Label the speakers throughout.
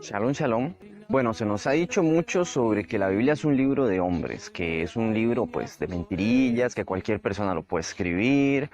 Speaker 1: Shalom, shalom. Bueno, se nos ha dicho mucho sobre que la Biblia es un libro de hombres, que es un libro pues de mentirillas, que cualquier persona lo puede escribir,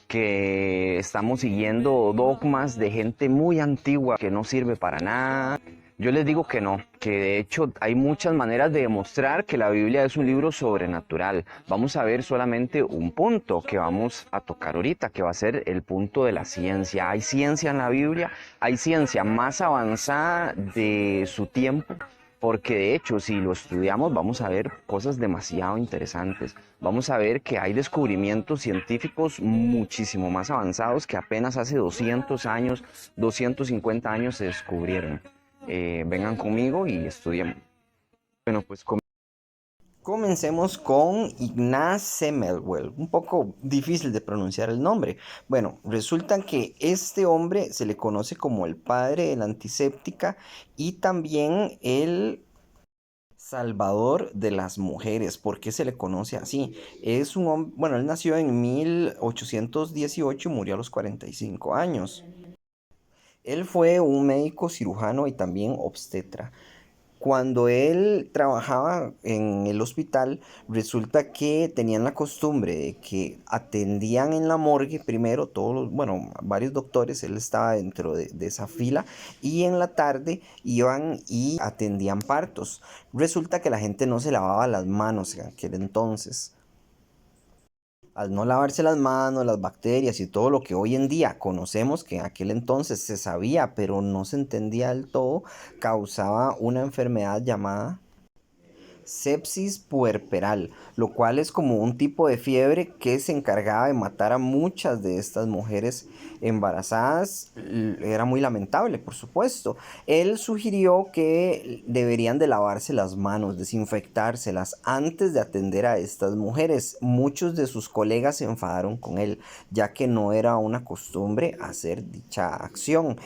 Speaker 1: que estamos siguiendo dogmas de gente muy antigua que no sirve para nada. Yo les digo que no, que de hecho hay muchas maneras de demostrar que la Biblia es un libro sobrenatural. Vamos a ver solamente un punto que vamos a tocar ahorita, que va a ser el punto de la ciencia. Hay ciencia en la Biblia, hay ciencia más avanzada de su tiempo, porque de hecho si lo estudiamos vamos a ver cosas demasiado interesantes. Vamos a ver que hay descubrimientos científicos muchísimo más avanzados que apenas hace 200 años, 250 años se descubrieron. Vengan conmigo y estudiemos. Bueno, pues
Speaker 2: Comencemos con Ignaz Semmelweis, un poco difícil de pronunciar el nombre. Bueno, resulta que este hombre se le conoce como el padre de la antiséptica y también el salvador de las mujeres. ¿Por qué se le conoce así? Es un hombre, bueno, él nació en 1818 y murió a los 45 años. Él fue un médico cirujano y también obstetra. Cuando él trabajaba en el hospital, resulta que tenían la costumbre de que atendían en la morgue primero todos los, bueno, varios doctores, él estaba dentro de esa fila, y en la tarde iban y atendían partos. Resulta que la gente no se lavaba las manos en aquel entonces. Al no lavarse las manos, las bacterias y todo lo que hoy en día conocemos que en aquel entonces se sabía, pero no se entendía del todo, causaba una enfermedad llamada sepsis puerperal, lo cual es como un tipo de fiebre que se encargaba de matar a muchas de estas mujeres embarazadas. Era muy lamentable, por supuesto. Él sugirió que deberían de lavarse las manos, desinfectárselas antes de atender a estas mujeres. Muchos de sus colegas se enfadaron con él, ya que no era una costumbre hacer dicha acción.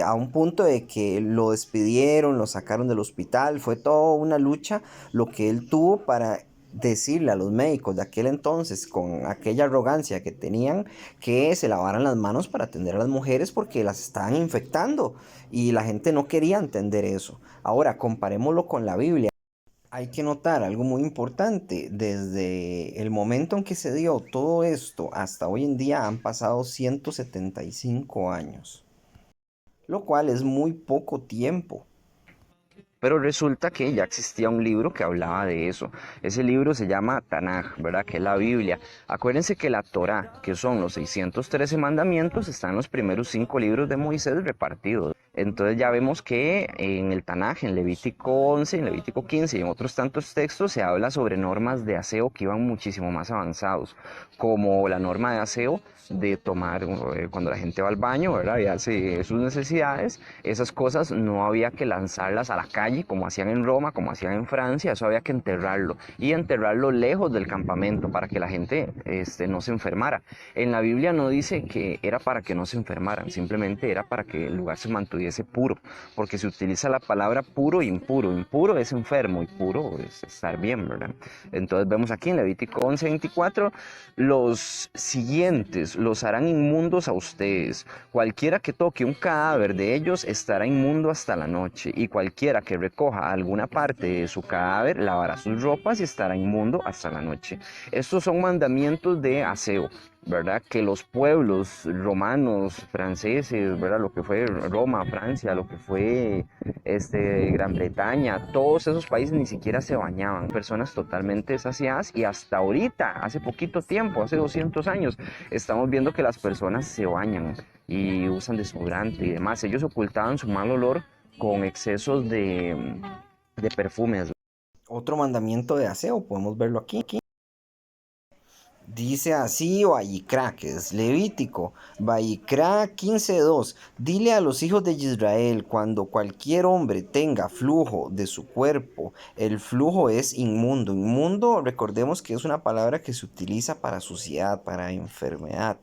Speaker 2: A un punto de que lo despidieron, lo sacaron del hospital, fue toda una lucha lo que él tuvo para decirle a los médicos de aquel entonces, con aquella arrogancia que tenían, que se lavaran las manos para atender a las mujeres porque las estaban infectando y la gente no quería entender eso. Ahora, comparémoslo con la Biblia. Hay que notar algo muy importante, desde el momento en que se dio todo esto hasta hoy en día han pasado 175 años, lo cual es muy poco tiempo.
Speaker 1: pero resulta que ya existía un libro que hablaba de eso. Ese libro se llama Tanaj, ¿verdad? Que es la Biblia. Acuérdense que la Torá, que son los 613 mandamientos, están en los primeros 5 libros de Moisés repartidos. Entonces ya vemos que en el Tanaj, en Levítico 11, en Levítico 15 y en otros tantos textos se habla sobre normas de aseo que iban muchísimo más avanzados, como la norma de aseo de tomar cuando la gente va al baño, ¿verdad? Y hace sus necesidades, esas cosas no había que lanzarlas a la calle como hacían en Roma, como hacían en Francia, eso había que enterrarlo y enterrarlo lejos del campamento para que la gente no se enfermara. En la Biblia no dice que era para que no se enfermaran, simplemente era para que el lugar se mantuviese puro, porque se utiliza la palabra puro e impuro. Impuro es enfermo y puro es estar bien, ¿verdad? Entonces vemos aquí en Levítico 11:24, los siguientes los harán inmundos a ustedes. Cualquiera que toque un cadáver de ellos estará inmundo hasta la noche, y cualquiera que recoja alguna parte de su cadáver lavará sus ropas y estará inmundo hasta la noche. Estos son mandamientos de aseo, ¿verdad? Que los pueblos romanos, franceses, ¿verdad? Lo que fue Roma, Francia, lo que fue Gran Bretaña, todos esos países ni siquiera se bañaban. Personas totalmente saciadas, y hasta ahorita, hace poquito tiempo, hace 200 años, estamos viendo que las personas se bañan y usan desodorante y demás. Ellos ocultaban su mal olor con excesos de perfumes.
Speaker 2: Otro mandamiento de aseo, podemos verlo aquí. Dice así Vayicrá, que es Levítico, Vayicrá 15:2. Dile a los hijos de Israel, cuando cualquier hombre tenga flujo de su cuerpo, el flujo es inmundo. Inmundo, recordemos que es una palabra que se utiliza para suciedad, para enfermedad.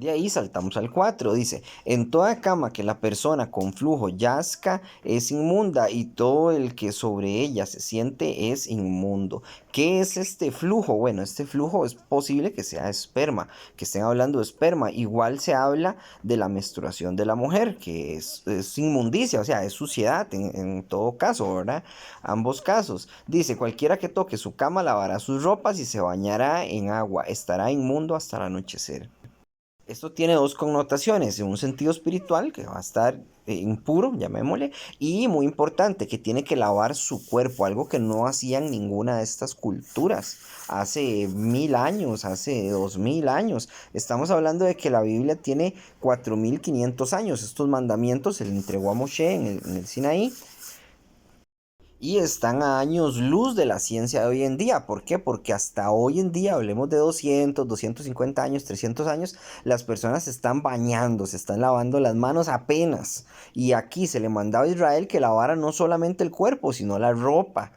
Speaker 2: De ahí saltamos al 4, dice, en toda cama que la persona con flujo yazca es inmunda y todo el que sobre ella se siente es inmundo. ¿Qué es este flujo? Bueno, este flujo es posible que sea esperma, que estén hablando de esperma. Igual se habla de la menstruación de la mujer, que es inmundicia, o sea, es suciedad en todo caso, ¿verdad? Ambos casos. Dice, cualquiera que toque su cama lavará sus ropas y se bañará en agua, estará inmundo hasta el anochecer. Esto tiene dos connotaciones, en un sentido espiritual, que va a estar impuro, llamémosle, y muy importante, que tiene que lavar su cuerpo, algo que no hacían ninguna de estas culturas hace 1000 años, hace 2000 años. Estamos hablando de que la Biblia tiene 4500 años. Estos mandamientos se le entregó a Moshe en el Sinaí y están a años luz de la ciencia de hoy en día. ¿Por qué? Porque hasta hoy en día, hablemos de 250 años, 300 años, las personas se están bañando, se están lavando las manos apenas. Y aquí se le mandaba a Israel que lavara no solamente el cuerpo, sino la ropa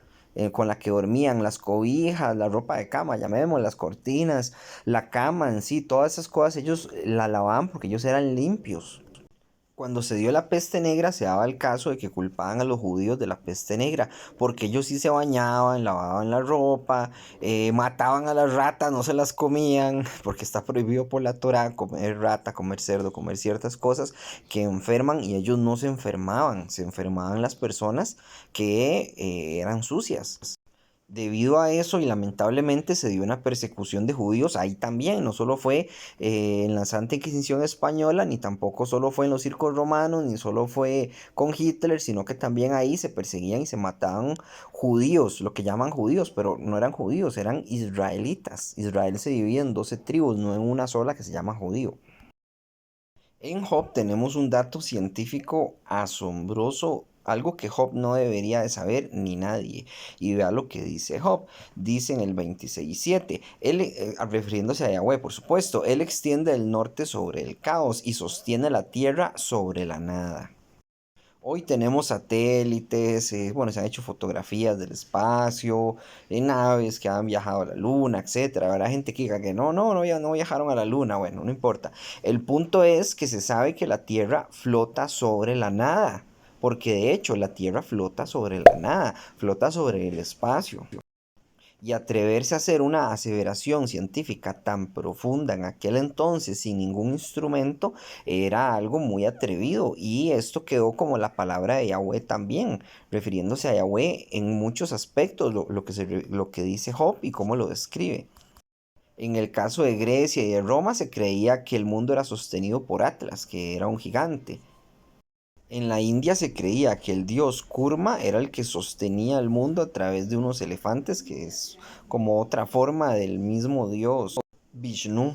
Speaker 2: con la que dormían, las cobijas, la ropa de cama, llamemos, las cortinas, la cama en sí, todas esas cosas ellos la lavaban porque ellos eran limpios. Cuando se dio la peste negra se daba el caso de que culpaban a los judíos de la peste negra, porque ellos sí se bañaban, lavaban la ropa, mataban a las ratas, no se las comían, porque está prohibido por la Torá comer rata, comer cerdo, comer ciertas cosas que enferman y ellos no se enfermaban las personas que eran sucias. Debido a eso y lamentablemente se dio una persecución de judíos ahí también, no solo fue en la Santa Inquisición española, ni tampoco solo fue en los circos romanos, ni solo fue con Hitler, sino que también ahí se perseguían y se mataban judíos, lo que llaman judíos, pero no eran judíos, eran israelitas. Israel se divide en 12 tribus, no en una sola que se llama judío. En Job tenemos un dato científico asombroso, algo que Job no debería de saber ni nadie. Y vea lo que dice Job. Dice en el 26:7, él, refiriéndose a Yahweh, por supuesto, él extiende el norte sobre el caos y sostiene la tierra sobre la nada. Hoy tenemos satélites, bueno, se han hecho fotografías del espacio, naves que han viajado a la luna, etcétera. Habrá gente que diga que no viajaron a la luna, bueno, no importa. El punto es que se sabe que la Tierra flota sobre la nada, porque de hecho la Tierra flota sobre la nada, flota sobre el espacio. Y atreverse a hacer una aseveración científica tan profunda en aquel entonces sin ningún instrumento era algo muy atrevido y esto quedó como la palabra de Yahweh también, refiriéndose a Yahweh en muchos aspectos, lo que dice Job y cómo lo describe. En el caso de Grecia y de Roma se creía que el mundo era sostenido por Atlas, que era un gigante. En la India se creía que el dios Kurma era el que sostenía el mundo a través de unos elefantes, que es como otra forma del mismo dios Vishnu.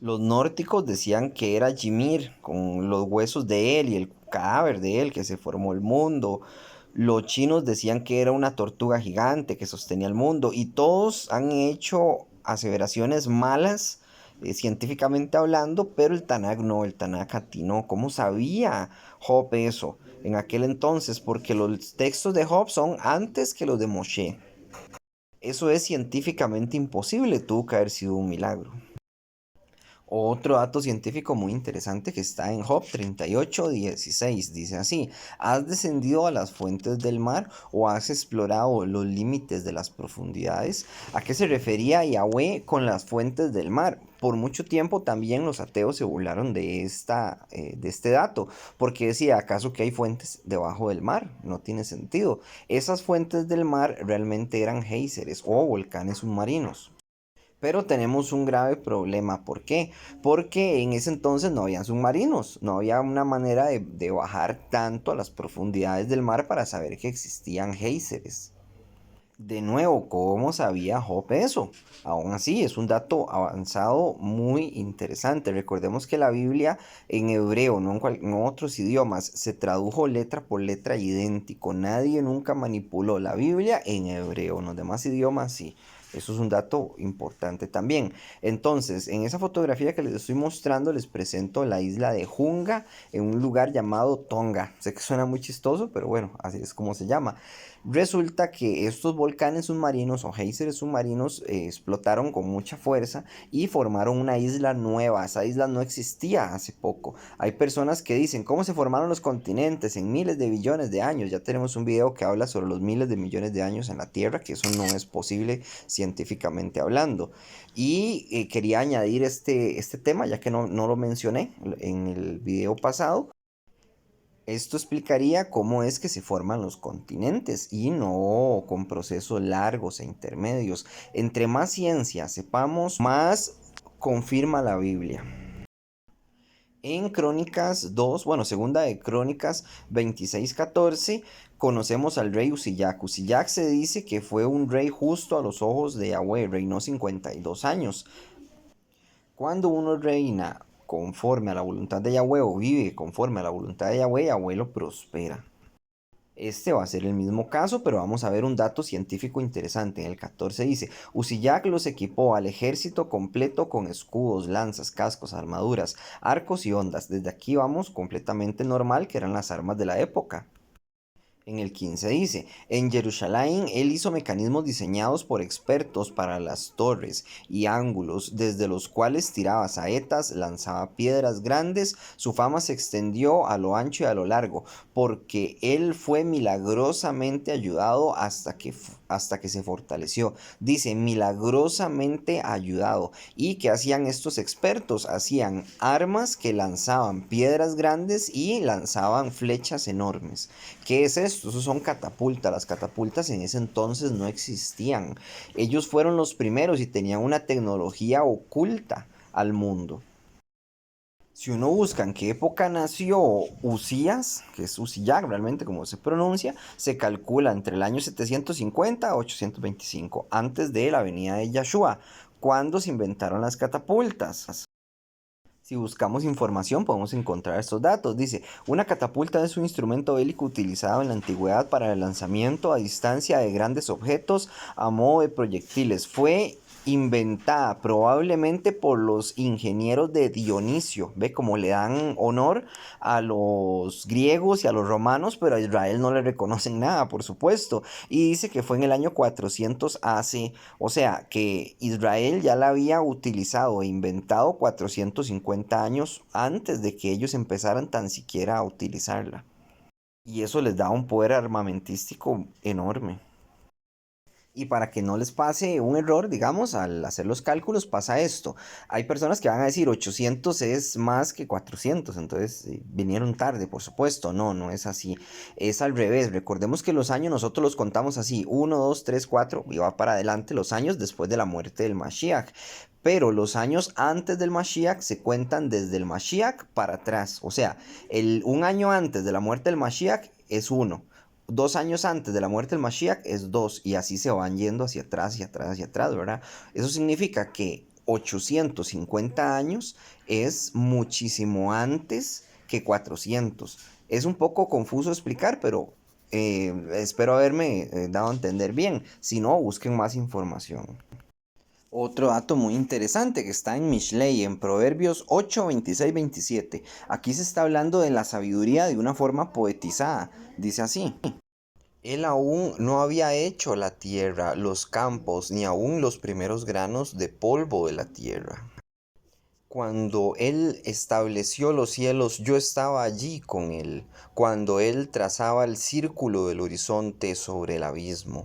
Speaker 2: Los nórdicos decían que era Ymir, con los huesos de él y el cadáver de él, que se formó el mundo. Los chinos decían que era una tortuga gigante que sostenía el mundo. Y todos han hecho aseveraciones malas, científicamente hablando, pero el Tanakh no, el Tanakh atinó. ¿Cómo sabía Job eso en aquel entonces? Porque los textos de Job son antes que los de Moshe. Eso es científicamente imposible, tuvo que haber sido un milagro. Otro dato científico muy interesante que está en Job 38:16 dice así: ¿Has descendido a las fuentes del mar o has explorado los límites de las profundidades? ¿A qué se refería Yahweh con las fuentes del mar? Por mucho tiempo también los ateos se burlaron de este dato, porque decía, ¿acaso que hay fuentes debajo del mar? No tiene sentido. Esas fuentes del mar realmente eran géiseres o volcanes submarinos. Pero tenemos un grave problema. ¿Por qué? Porque en ese entonces no había submarinos, no había una manera de bajar tanto a las profundidades del mar para saber que existían géiseres. De nuevo, ¿cómo sabía Job eso? Aún así, es un dato avanzado muy interesante. Recordemos que la Biblia en hebreo, no en otros idiomas, se tradujo letra por letra idéntico. Nadie nunca manipuló la Biblia en hebreo, en los demás idiomas sí. Eso es un dato importante también. Entonces, en esa fotografía que les estoy mostrando, les presento la isla de Hunga en un lugar llamado Tonga. Sé que suena muy chistoso, pero bueno, así es como se llama. Resulta que estos volcanes submarinos o géiseres submarinos explotaron con mucha fuerza y formaron una isla nueva. Esa isla no existía hace poco. Hay personas que dicen, ¿cómo se formaron los continentes en miles de billones de años? Ya tenemos un video que habla sobre los miles de millones de años en la Tierra, que eso no es posible científicamente hablando. Y quería añadir este tema, ya que no lo mencioné en el video pasado. Esto explicaría cómo es que se forman los continentes y no con procesos largos e intermedios. Entre más ciencia sepamos, más confirma la Biblia. En Crónicas 2, bueno, segunda de Crónicas 26:14, conocemos al rey Uziyac. Uziyac se dice que fue un rey justo a los ojos de Yahweh, reinó 52 años. Cuando uno reina conforme a la voluntad de Yahweh o vive conforme a la voluntad de Yahweh, Yahweh lo prospera. Este va a ser el mismo caso, pero vamos a ver un dato científico interesante. En el 14 dice, Uziyac los equipó al ejército completo con escudos, lanzas, cascos, armaduras, arcos y ondas. Desde aquí vamos completamente normal, que eran las armas de la época. En el 15 dice, en Jerusalén él hizo mecanismos diseñados por expertos para las torres y ángulos, desde los cuales tiraba saetas, lanzaba piedras grandes, su fama se extendió a lo ancho y a lo largo, porque él fue milagrosamente ayudado hasta que se fortaleció. Dice, milagrosamente ayudado. ¿Y qué hacían estos expertos? Hacían armas que lanzaban piedras grandes y lanzaban flechas enormes. ¿Qué es esto? Esos son catapultas. Las catapultas en ese entonces no existían. Ellos fueron los primeros y tenían una tecnología oculta al mundo. Si uno busca en qué época nació Usías, que es Uziyac realmente como se pronuncia, se calcula entre el año 750 a 825, antes de la venida de Yahshua, cuando se inventaron las catapultas. Si buscamos información podemos encontrar estos datos. Dice, una catapulta es un instrumento bélico utilizado en la antigüedad para el lanzamiento a distancia de grandes objetos a modo de proyectiles. Fue inventada probablemente por los ingenieros de Dionisio. Ve cómo le dan honor a los griegos y a los romanos, pero a Israel no le reconocen nada, por supuesto. Y dice que fue en el año 400 AC, o sea que Israel ya la había utilizado e inventado 450 años antes de que ellos empezaran tan siquiera a utilizarla. Y eso les da un poder armamentístico enorme. Y para que no les pase un error, digamos, al hacer los cálculos pasa esto. Hay personas que van a decir 800 es más que 400, entonces vinieron tarde, por supuesto. No, no es así. Es al revés. Recordemos que los años nosotros los contamos así, 1, 2, 3, 4, y va para adelante los años después de la muerte del Mashiach. Pero los años antes del Mashiach se cuentan desde el Mashiach para atrás. O sea, un año antes de la muerte del Mashiach es 1. 2 años antes de la muerte del Mashiach es 2 y así se van yendo hacia atrás, hacia atrás, hacia atrás, ¿verdad? Eso significa que 850 años es muchísimo antes que 400. Es un poco confuso explicar, pero espero haberme dado a entender bien. Si no, busquen más información. Otro dato muy interesante que está en Mishlei, en Proverbios 8, 26, 27. Aquí se está hablando de la sabiduría de una forma poetizada. Dice así. Él aún no había hecho la tierra, los campos, ni aún los primeros granos de polvo de la tierra. Cuando Él estableció los cielos, yo estaba allí con Él, cuando Él trazaba el círculo del horizonte sobre el abismo.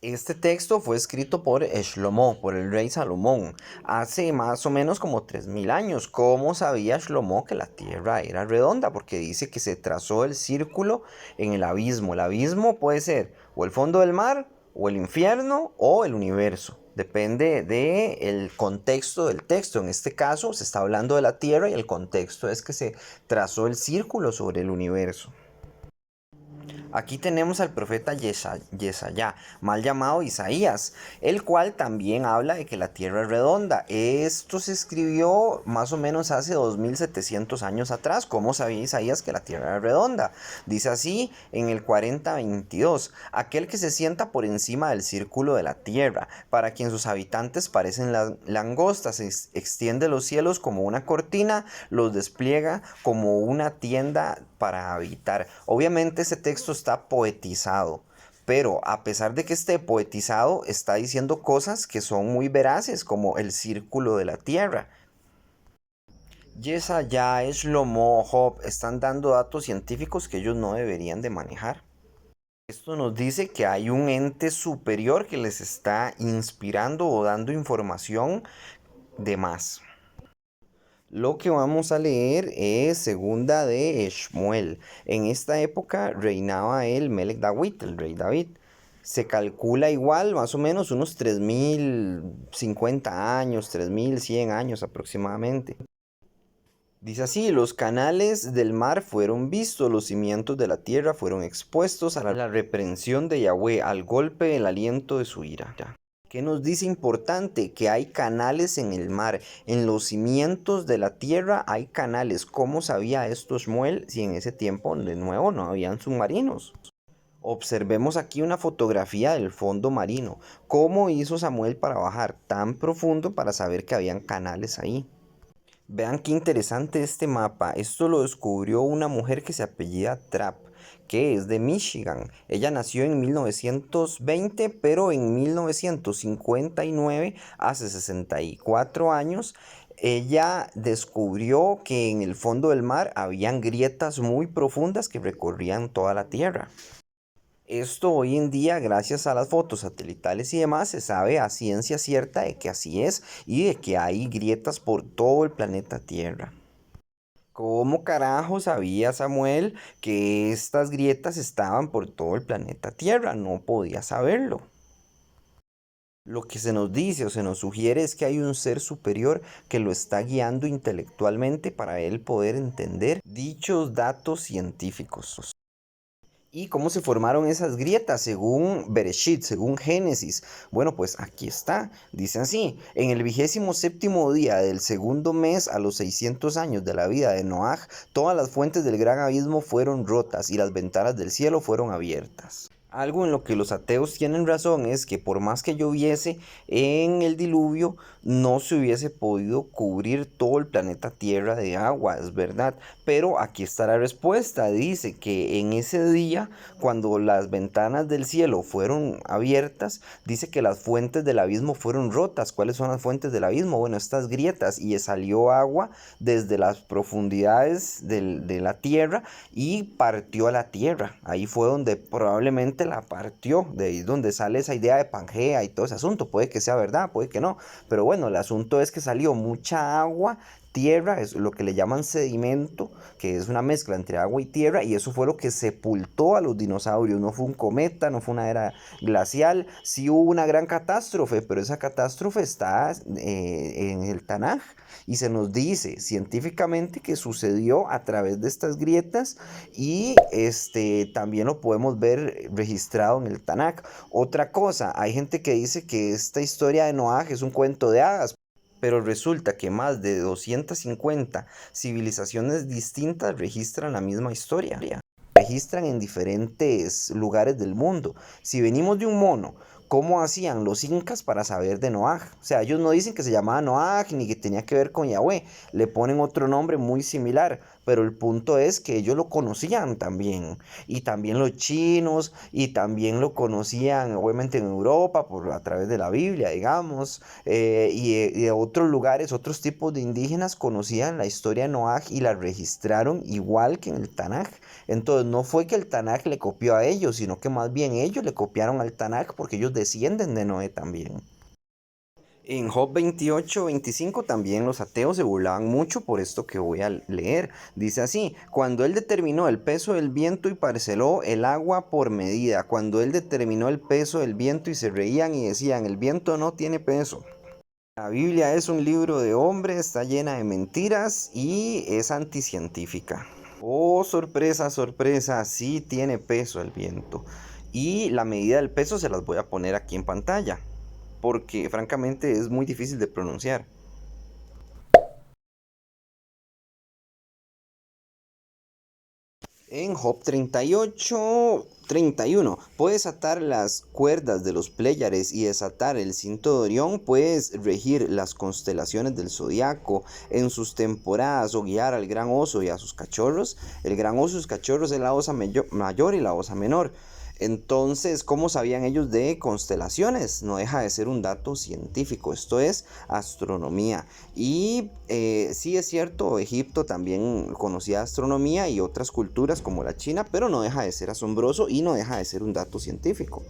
Speaker 2: Este texto fue escrito por Shlomo, por el rey Salomón, hace más o menos como 3000 años. ¿Cómo sabía Shlomo que la tierra era redonda? Porque dice que se trazó el círculo en el abismo. El abismo puede ser o el fondo del mar, o el infierno, o el universo. Depende del contexto del texto. En este caso se está hablando de la tierra y el contexto es que se trazó el círculo sobre el universo. Aquí tenemos al profeta Yesaya, mal llamado Isaías, el cual también habla de que la tierra es redonda. Esto se escribió más o menos hace 2700 años atrás. ¿Cómo sabía Isaías que la tierra era redonda? Dice así en el 40:22, aquel que se sienta por encima del círculo de la tierra, para quien sus habitantes parecen langostas, extiende los cielos como una cortina, los despliega como una tienda para habitar. Obviamente ese texto está poetizado, pero a pesar de que esté poetizado, está diciendo cosas que son muy veraces, como el círculo de la tierra. Yesaya, Shlomo, Job están dando datos científicos que ellos no deberían de manejar. Esto nos dice que hay un ente superior que les está inspirando o dando información de más. Lo que vamos a leer es segunda de Shmuel. En esta época reinaba el Melech David, el rey David. Se calcula igual, más o menos unos 3050 años, 3100 años aproximadamente. Dice así, los canales del mar fueron vistos, los cimientos de la tierra fueron expuestos a la reprensión de Yahweh, al golpe del aliento de su ira. ¿Qué nos dice importante? Que hay canales en el mar, en los cimientos de la tierra hay canales. ¿Cómo sabía esto Shmuel si en ese tiempo de nuevo no habían submarinos? Observemos aquí una fotografía del fondo marino. ¿Cómo hizo Samuel para bajar tan profundo para saber que habían canales ahí? Vean qué interesante este mapa. Esto lo descubrió una mujer que se apellida Trapp, que es de Michigan. Ella nació en 1920, pero en 1959, hace 64 años, ella descubrió que en el fondo del mar habían grietas muy profundas que recorrían toda la Tierra. Esto hoy en día, gracias a las fotos satelitales y demás, se sabe a ciencia cierta de que así es y de que hay grietas por todo el planeta Tierra. ¿Cómo carajo sabía Samuel que estas grietas estaban por todo el planeta Tierra? No podía saberlo. Lo que se nos dice o se nos sugiere es que hay un ser superior que lo está guiando intelectualmente para él poder entender dichos datos científicos. ¿Y cómo se formaron esas grietas según Bereshit, según Génesis? Bueno, pues aquí está. Dice así, en el 27º día del segundo mes, a los 600 años de la vida de Noaj, todas las fuentes del gran abismo fueron rotas y las ventanas del cielo fueron abiertas. Algo en lo que los ateos tienen razón es que por más que lloviese en el diluvio, no se hubiese podido cubrir todo el planeta Tierra de agua, es verdad. Pero aquí está la respuesta. Dice que en ese día, cuando las ventanas del cielo fueron abiertas, dice que las fuentes del abismo fueron rotas. ¿Cuáles son las fuentes del abismo? Bueno, estas grietas, y salió agua desde las profundidades de la tierra y partió a la tierra. Ahí fue donde probablemente la partió, de ahí es donde sale esa idea de Pangea y todo ese asunto. Puede que sea verdad, puede que no, pero bueno, el asunto es que salió mucha agua, tierra, es lo que le llaman sedimento, que es una mezcla entre agua y tierra, y eso fue lo que sepultó a los dinosaurios. No fue un cometa, no fue una era glacial, sí hubo una gran catástrofe, pero esa catástrofe está en el Tanaj, y se nos dice científicamente que sucedió a través de estas grietas, y también lo podemos ver registrado en el Tanaj. Otra cosa, hay gente que dice que esta historia de Noaj es un cuento de hadas, pero resulta que más de 250 civilizaciones distintas registran la misma historia. Registran en diferentes lugares del mundo. Si venimos de un mono, ¿cómo hacían los incas para saber de Noaj? O sea, ellos no dicen que se llamaba Noaj ni que tenía que ver con Yahweh. Le ponen otro nombre muy similar. Pero el punto es que ellos lo conocían también. Y también los chinos. Y también lo conocían obviamente en Europa a través de la Biblia, digamos. Y de otros lugares, otros tipos de indígenas conocían la historia de Noaj y la registraron igual que en el Tanaj. Entonces no fue que el Tanaj le copió a ellos, sino que más bien ellos le copiaron al Tanaj porque ellos descienden de Noé también. En Job 28-25 también los ateos se burlaban mucho por esto que voy a leer. Dice así, cuando él determinó el peso del viento y parceló el agua por medida, cuando él determinó el peso del viento y se reían y decían, el viento no tiene peso. La Biblia es un libro de hombre, está llena de mentiras y es anticientífica. Oh, sorpresa, sorpresa, sí tiene peso el viento. Y la medida del peso se las voy a poner aquí en pantalla, porque francamente es muy difícil de pronunciar. En Job 38:31 puedes atar las cuerdas de los Pléyades y desatar el cinto de Orión, puedes regir las constelaciones del zodiaco en sus temporadas o guiar al gran oso y a sus cachorros. El gran oso y sus cachorros es la osa mayor y la osa menor. Entonces, ¿cómo sabían ellos de constelaciones? No deja de ser un dato científico, esto es astronomía. Y sí es cierto, Egipto también conocía astronomía y otras culturas como la China, pero no deja de ser asombroso y no deja de ser un dato científico.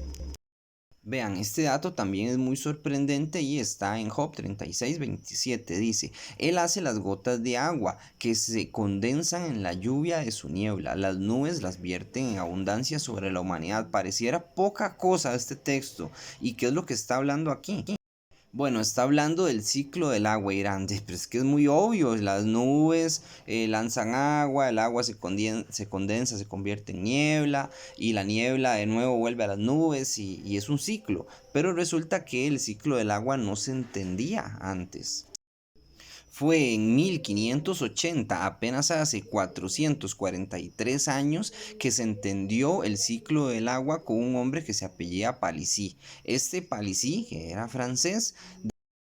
Speaker 2: Vean, este dato también es muy sorprendente y está en Job 36:27. Dice, Él hace las gotas de agua que se condensan en la lluvia de su niebla. Las nubes las vierten en abundancia sobre la humanidad. Pareciera poca cosa este texto. ¿Y qué es lo que está hablando aquí? Bueno, está hablando del ciclo del agua, Irán, pero es que es muy obvio, las nubes lanzan agua, el agua se condensa, se convierte en niebla y la niebla de nuevo vuelve a las nubes y es un ciclo, pero resulta que el ciclo del agua no se entendía antes. Fue en 1580, apenas hace 443 años, que se entendió el ciclo del agua con un hombre que se apellida Palissy. Este Palissy, que era francés,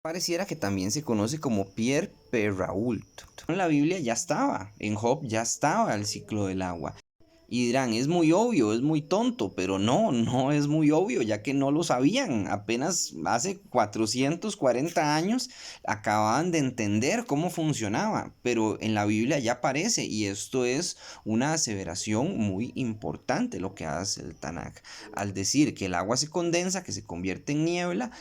Speaker 2: pareciera que también se conoce como Pierre Perrault. En la Biblia ya estaba, en Job ya estaba el ciclo del agua. Y dirán, es muy obvio, es muy tonto, pero no, no es muy obvio, ya que no lo sabían. Apenas hace 440 años acababan de entender cómo funcionaba, pero en la Biblia ya aparece y esto es una aseveración muy importante lo que hace el Tanakh. Al decir que el agua se condensa, que se convierte en niebla,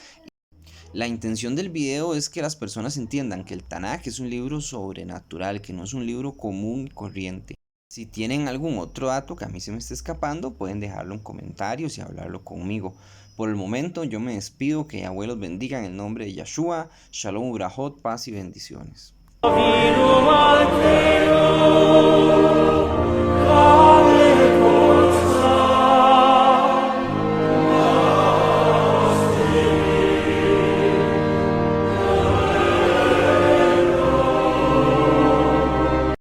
Speaker 2: la intención del video es que las personas entiendan que el Tanakh es un libro sobrenatural, que no es un libro común y corriente. Si tienen algún otro dato que a mí se me esté escapando, pueden dejarlo en comentarios y hablarlo conmigo. Por el momento yo me despido, que Yahweh los bendiga en el nombre de Yeshua. Shalom, Urahot, paz y bendiciones.